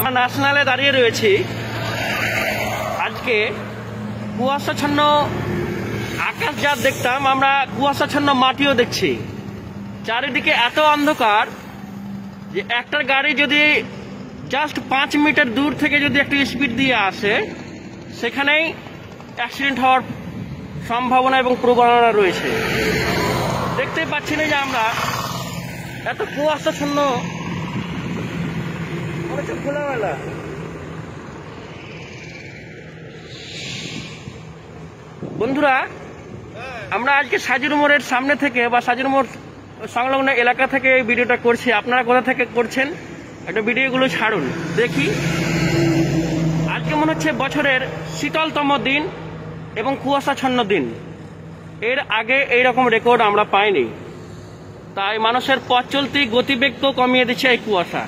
আমরা ন্যাশনালে দাঁড়িয়ে রয়েছি। আজকে কুয়াশাচ্ছন্ন আকাশ যা দেখতাম, আমরা কুয়াশাচ্ছন্ন মাটিও দেখছি। চারিদিকে এত অন্ধকার যে একটা গাড়ি যদি জাস্ট 5 মিটার দূর থেকে যদি একটু স্পিড দিয়ে আসে, সেখানেই অ্যাক্সিডেন্ট হওয়ার সম্ভাবনা এবং প্রবণতা রয়েছে। দেখতে পাচ্ছি না যে আমরা এত কুয়াশাচ্ছন্ন খোলামেলা। বন্ধুরা, আমরা আজকে সাজির মোড়ের সামনে থেকে বা সাজির মোড় সংলগ্ন এলাকা থেকে এই ভিডিওটা করছি। আপনারা কোথা থেকে করছেন একটা ভিডিওগুলো ছাড়ুন দেখি। আজকে মনে হচ্ছে বছরের শীতলতম দিন এবং কুয়াশাচ্ছন্ন দিন। এর আগে এইরকম রেকর্ড আমরা পাইনি। তাই মানুষের পথ চলতি গতিবেগকেও কমিয়ে দিচ্ছে এই কুয়াশা।